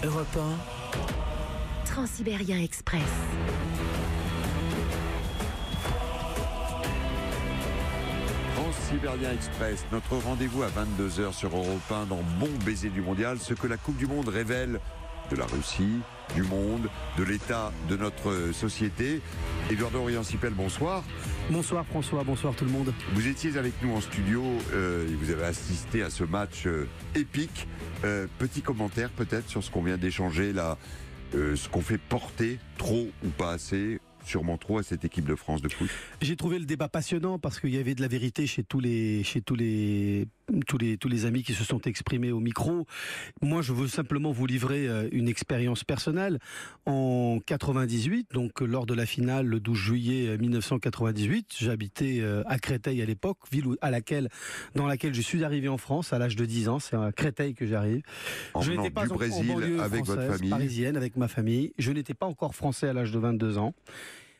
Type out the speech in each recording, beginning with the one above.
Europe 1, Transsibérien Express. Transsibérien Express, notre rendez-vous à 22h sur Europe 1 dans Bon Baiser du Mondial, ce que la Coupe du Monde révèle de la Russie, du monde, de l'état de notre société. Eduardo Riancipel, bonsoir. Bonsoir François, bonsoir tout le monde. Vous étiez avec nous en studio et vous avez assisté à ce match épique. Petit commentaire peut-être sur ce qu'on vient d'échanger là, ce qu'on fait porter, trop ou pas assez, sûrement trop, à cette équipe de France de foot. J'ai trouvé le débat passionnant parce qu'il y avait de la vérité chez tous les amis qui se sont exprimés au micro. Moi, je veux simplement vous livrer une expérience personnelle. En 98, donc lors de la finale le 12 juillet 1998, j'habitais à Créteil à l'époque, ville dans laquelle je suis arrivé en France à l'âge de 10 ans. C'est à Créteil que j'arrive. Je n'étais pas du Brésil, en banlieue avec votre famille, parisienne, avec ma famille. Je n'étais pas encore français à l'âge de 22 ans.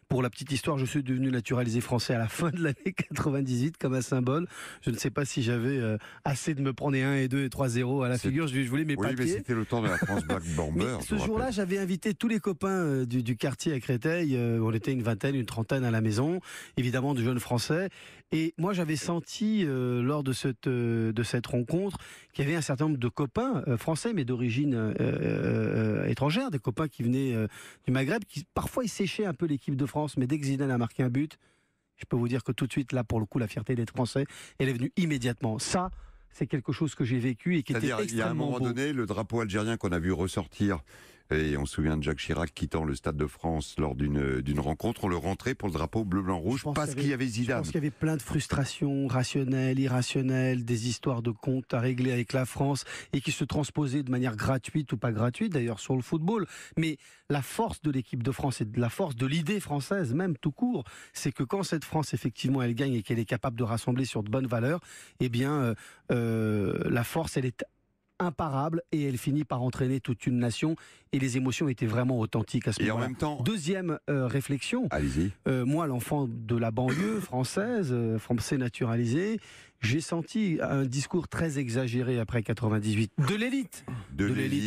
Pour la petite histoire, je suis devenu naturalisé français à la fin de l'année 98 comme un symbole. Je ne sais pas si j'avais assez de me prendre 1 et 2 et 3-0 à la figure. Je voulais mes papiers. Oui, mais c'était le temps de la France Black Bomber. Mais ce jour-là, j'avais invité tous les copains du quartier à Créteil. On était une vingtaine, une trentaine à la maison, évidemment de jeunes Français. Et moi, j'avais senti lors de cette rencontre qu'il y avait un certain nombre de copains français, mais d'origine étrangère, des copains qui venaient du Maghreb, qui parfois ils séchaient un peu l'équipe de France. Mais dès que Zidane a marqué un but, je peux vous dire que tout de suite, là, pour le coup, la fierté d'être français, elle est venue immédiatement. Ça, c'est quelque chose que j'ai vécu et qui était extrêmement beau. Il y a un moment donné, le drapeau algérien qu'on a vu ressortir, et on se souvient de Jacques Chirac quittant le Stade de France lors d'une rencontre, on le rentrait pour le drapeau bleu-blanc-rouge parce qu'il y avait Zidane. Je pense qu'il y avait plein de frustrations rationnelles, irrationnelles, des histoires de comptes à régler avec la France et qui se transposaient de manière gratuite ou pas gratuite d'ailleurs sur le football. Mais la force de l'équipe de France et de la force de l'idée française même tout court, c'est que quand cette France effectivement elle gagne et qu'elle est capable de rassembler sur de bonnes valeurs, eh bien la force elle est imparable et elle finit par entraîner toute une nation et les émotions étaient vraiment authentiques à ce moment-là. Et en même temps... Deuxième réflexion, allez-y. Moi l'enfant de la banlieue française, français naturalisé, j'ai senti un discours très exagéré après 98 de l'élite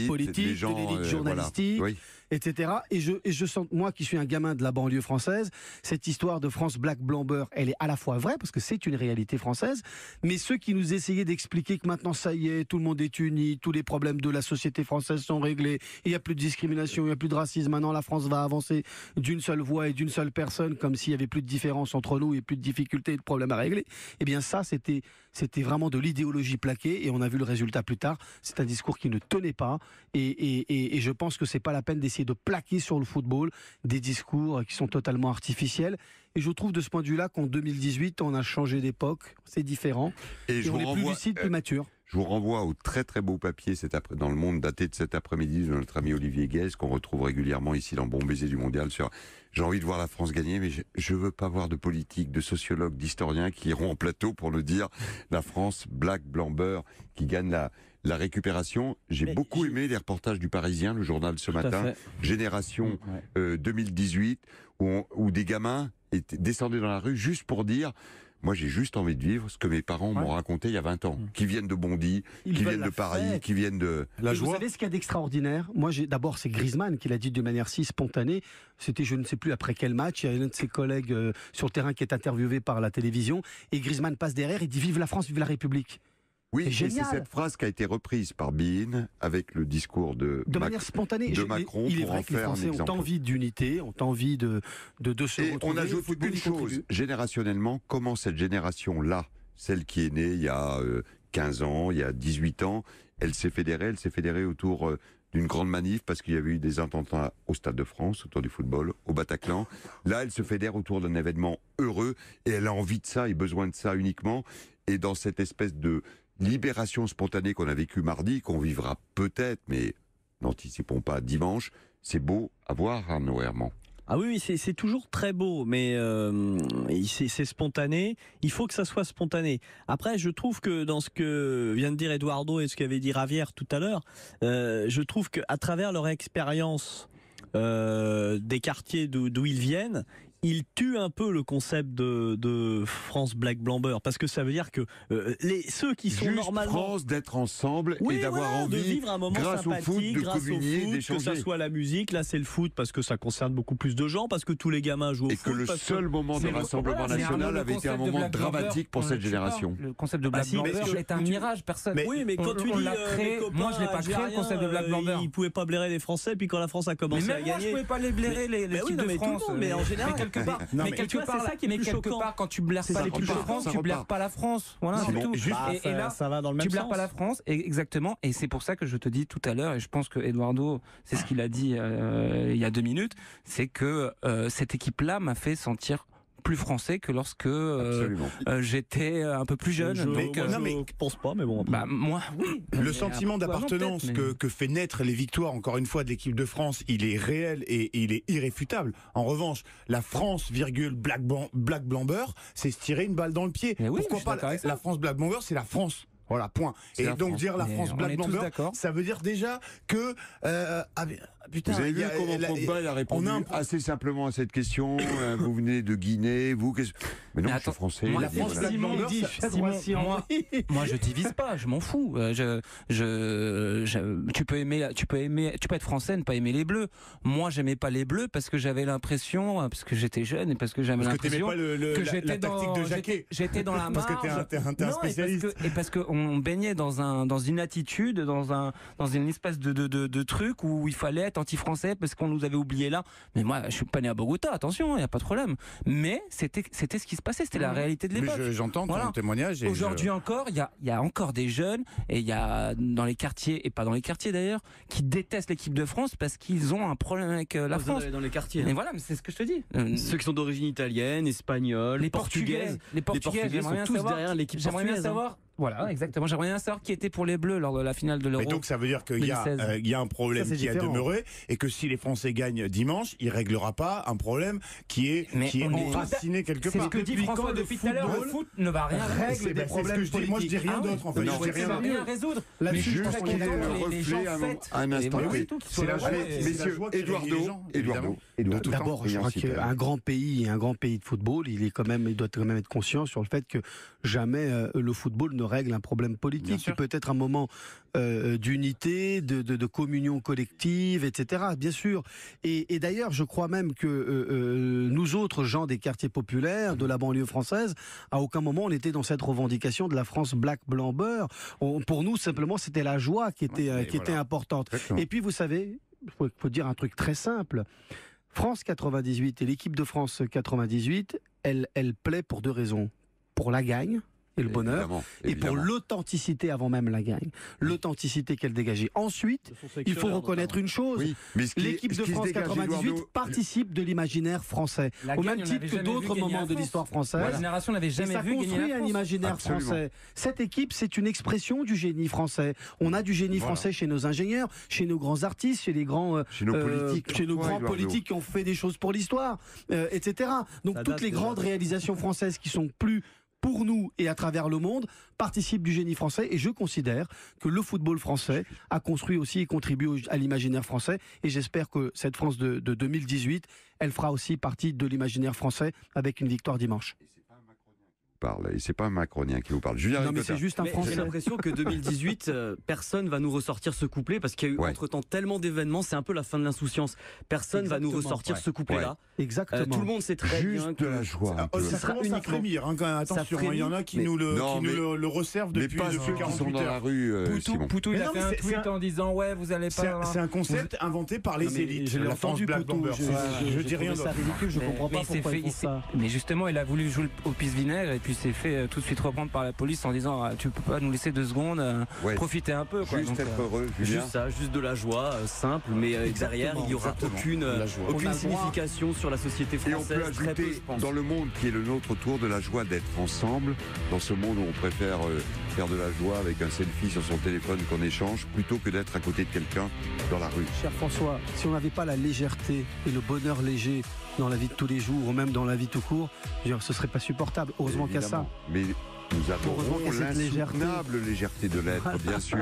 politique, gens, de l'élite journalistique, voilà. Oui. etc. Et je sens, moi qui suis un gamin de la banlieue française, cette histoire de France Black Blamber, elle est à la fois vraie parce que c'est une réalité française, mais ceux qui nous essayaient d'expliquer que maintenant ça y est, tout le monde est uni, tous les problèmes de la société française sont réglés, il n'y a plus de discrimination, il n'y a plus de racisme, maintenant la France va avancer d'une seule voix et d'une seule personne, comme s'il n'y avait plus de différence entre nous et plus de difficultés et de problèmes à régler, eh bien ça c'était vraiment de l'idéologie plaquée et on a vu le résultat plus tard. C'est un discours qui ne tenait pas et je pense que c'est pas la peine d'essayer de plaquer sur le football des discours qui sont totalement artificiels. Et je trouve de ce point de vue-là qu'en 2018, on a changé d'époque, c'est différent et on est plus lucide, plus mature. Je vous renvoie au très très beau papier dans le Monde daté de cet après-midi de notre ami Olivier Guez, qu'on retrouve régulièrement ici dans Bon Baiser du Mondial sur « J'ai envie de voir la France gagner, mais je veux pas voir de politiques, de sociologues, d'historiens qui iront en plateau pour nous dire la France Black Blamber qui gagne la récupération ». J'ai beaucoup aimé les reportages du Parisien, le journal ce matin, Génération 2018, où des gamins descendaient dans la rue juste pour dire... Moi, j'ai juste envie de vivre ce que mes parents m'ont raconté il y a 20 ans. Qui viennent de Bondy, qui viennent de Paris, qui viennent de la joie. Vous savez ce qu'il y a d'extraordinaire ? Moi, d'abord, c'est Griezmann qui l'a dit de manière si spontanée. C'était, je ne sais plus après quel match. Il y a un de ses collègues sur le terrain qui est interviewé par la télévision. Et Griezmann passe derrière et dit « Vive la France, vive la République ». Oui, et c'est cette phrase qui a été reprise par Bein avec le discours de manière spontanée de Macron. Il est vrai que les Français ont envie d'unité, ont envie de se retrouver. On ajoute une chose, générationnellement, comment cette génération-là, celle qui est née il y a 15 ans, il y a 18 ans, elle s'est fédérée autour d'une grande manif parce qu'il y avait eu des attentats au Stade de France, autour du football, au Bataclan. Là, elle se fédère autour d'un événement heureux et elle a envie de ça et besoin de ça uniquement. Et dans cette espèce de libération spontanée qu'on a vécue mardi, qu'on vivra peut-être, mais n'anticipons pas dimanche, c'est beau à voir, Arnaud Herman. Ah oui, c'est toujours très beau, mais c'est spontané. Il faut que ça soit spontané. Après, je trouve que dans ce que vient de dire Eduardo et ce qu'avait dit Ravière tout à l'heure, je trouve qu'à travers leur expérience des quartiers d'où ils viennent, il tue un peu le concept de France Black Blamber, parce que ça veut dire que ceux qui sont Juste normalement France d'être ensemble et d'avoir voilà, envie, de vivre un moment grâce au sympathique, foot, de grâce communier, au foot, d'échanger. que ça soit la musique. Là, c'est le foot parce que ça concerne beaucoup plus de gens, parce que tous les gamins jouent au Et foot. que le parce seul moment de c'est le- rassemblement voilà, c'est national le avait été un concept de moment Black Blamber, dramatique pour on cette le tue pas. génération. Le concept de Black si, Blamber mais est un mirage, personne. Oui, mais quand tu on dis l'a créé, mes copains moi je l'ai pas créé le concept de Black algériens, Blamber. ils pouvaient pas blairer les Français, puis quand la France a Mais commencé à même moi, je gagner. pouvais pas les blairer Mais l'équipe oui, non, de mais tout le France. monde, mais en général, mais quelque part, Non, mais mais quelque tu vois, part, c'est ça qui est mais plus quelque choquant. part, quand tu blaires C'est pas ça l'équipe qui de est plus France, choquant. tu blaires pas la France. Voilà, C'est c'est bon. tout. Juste- Et là, ça va dans le même tu blaires sens. pas la France, exactement. Et c'est pour ça que je te dis tout à l'heure, et je pense que Eduardo, c'est ce qu'il a dit il y a 2 minutes, c'est que cette équipe-là m'a fait sentir plus français que lorsque Absolument. j'étais un peu plus jeune. Donc, Je pense pas, mais bon. bah, moi, oui. Le Mais sentiment toi, non, d'appartenance peut-être, mais- que fait naître les victoires, encore une fois, de l'équipe de France, il est réel et il est irréfutable. En revanche, la France, Black Blamber, c'est se tirer une balle dans le pied. Mais oui, je Pourquoi suis pas d'accord avec ça. la France Black Blamber, c'est la France. Voilà, point. C'est Et la donc France. dire la Mais France on Black est tous Blamber, d'accord. ça veut dire déjà que putain, Vous avez il vu y a- comment la- Pogba il a répondu on a un- assez simplement à cette question. Vous venez de Guinée, vous mais non, Mais je suis attends, français. moi, il la a dit, France voilà. Black Blamber, dit, ça- Simon, Simon, moi je divise pas, je m'en fous. Tu peux être français, ne pas aimer les bleus. Moi, j'aimais pas les bleus parce que j'avais l'impression, parce que j'étais jeune et parce que j'avais Parce que t'aimais l'impression pas que j'étais la tactique de Jacquet. j'étais dans la Parce marge. que t'es un Non, spécialiste. et parce qu'on baignait dans une attitude, dans une espèce de truc où il fallait être anti-français parce qu'on nous avait oublié là. Mais moi, je suis pas né à Bogota, attention, il n'y a pas de problème. Mais c'était ce qui se passait, c'était la réalité de Mais l'époque. j'entends ton Voilà. témoignage. Aujourd'hui encore, il y a encore des jeunes, et il y a dans les quartiers, et pas dans les quartiers d'ailleurs, qui détestent l'équipe de France parce qu'ils ont un problème avec la Vous en France. avez dans les quartiers. Mais voilà, mais c'est ce que je te dis. Ceux qui sont d'origine italienne, espagnole, Les portugaise. Portugais, Portugais sont tous derrière l'équipe J'aimerais bien portugaise. savoir. Voilà, exactement. J'aimerais bien savoir qui était pour les Bleus lors de la finale de l'Euro. Mais donc ça veut dire qu'il y a, 2016. il y a un problème Ça, c'est qui a différent. demeuré et que si les Français gagnent dimanche, il réglera pas un problème qui est Mais on est- enraciné quelque C'est ce part. que dit Depuis François quand depuis le tout à l'heure. Le football foot ne va rien règle C'est des ce problèmes que je dis. Moi je dis politiques. rien Ah d'autre en fait. oui, Je dis ça rien va d'autre. rien résoudre. Là, Mais juste juste pour très qu'il content ait que les gens reflet fêtent. un Et instant. voilà, Oui. c'est tout, qu'ils C'est soient la là. joie, Ouais, c'est Messieurs, la joie qui réunit les gens, évidemment. Édouardo. D'abord, je Et crois ensuite, qu'un grand pays doit quand même être conscient sur le fait que jamais le football ne règle un problème Bien politique. sûr. Il peut être un moment d'unité, de communion collective, etc. Bien sûr. Et d'ailleurs, je crois même que nous autres gens des quartiers populaires, de la banlieue française, à aucun moment on était dans cette revendication de la France Black Blamber. Pour nous, simplement, c'était la joie qui était, Ouais, était voilà. importante. Exactement. Et puis, vous savez, faut dire un truc très simple. France 98 et l'équipe de France 98, elle plaît pour 2 raisons. Pour la gagne et le bonheur, Évidemment, et pour évidemment. l'authenticité avant même la gagne. L'authenticité qu'elle dégageait. Ensuite, il faut reconnaître une chose. Oui, mais ce qui- L'équipe ce de qui se France dégage, 98 Eduardo, participe de l'imaginaire français. La Au gagne, même on titre n'avait que jamais d'autres vu gagner moments la de France. l'histoire française. La génération n'avait Et jamais ça vu gagner construit la un France. imaginaire Absolument. français. Cette équipe, c'est une expression du génie français. On a du génie Voilà. français chez nos ingénieurs, chez nos grands artistes, chez les grands Chez nos politiques, chez nos parfois, grands Eduardo. politiques qui ont fait des choses pour l'histoire, etc. Donc Ça toutes date les déjà. grandes réalisations françaises qui sont plus pour nous et à travers le monde, participent du génie français. Et je considère que le football français a construit aussi et contribué à l'imaginaire français. Et j'espère que cette France de 2018, elle fera aussi partie de l'imaginaire français avec une victoire dimanche. parle, et c'est pas un macronien qui vous parle. Julien Non mais Ricotta. c'est juste un Mais Français. j'ai l'impression que 2018, personne va nous ressortir ce couplet parce qu'il y a eu Ouais. entre-temps tellement d'événements, c'est un peu la fin de l'insouciance. Personne va nous Exactement. ressortir Ouais. ce couplet-là. Exactement. Tout le monde sait très bien Juste que de la joie. un peu. Ça sera commence à uniquement- frémir, hein, quand même. Ça Attention, frémit, il y en a qui mais- nous Non, mais- le resservent Mais depuis pas ceux qui sont 48 dans la heures. rue, Simon. Poutou, il Mais a non, fait mais un c'est tweet un- en disant ouais, vous allez pas. C'est un concept inventé par les Non, mais élites. je l'ai la France entendu, Black Poutou, Blamber. je dis rien trouvais ça d'autre. ridicule, je comprends pas il s'est pourquoi fait- ils font ça. Mais justement, il a voulu jouer au pisse-vinaigre et puis s'est fait tout de suite reprendre par la police en disant ah, tu peux pas nous laisser 2 secondes, Ouais. profiter un peu. Quoi. Juste Donc, être heureux, Julien. juste ça, juste de la joie simple, mais derrière il y aura exactement. aucune, La joie. On a aucune le droit. signification sur la société Et on française. peut Très peu, ajouter je pense. dans le monde qui est le nôtre autour de la joie d'être ensemble, dans ce monde où on préfère faire de la joie avec un selfie sur son téléphone qu'on échange, plutôt que d'être à côté de quelqu'un dans la rue. Cher François, si on n'avait pas la légèreté et le bonheur léger dans la vie de tous les jours, ou même dans la vie tout court, je veux dire, ce serait pas supportable. Heureusement qu'il y a ça. Évidemment. Mais nous Heureusement avons qu'il y a cette légèreté. l'insoutenable légèreté de l'être, bien sûr.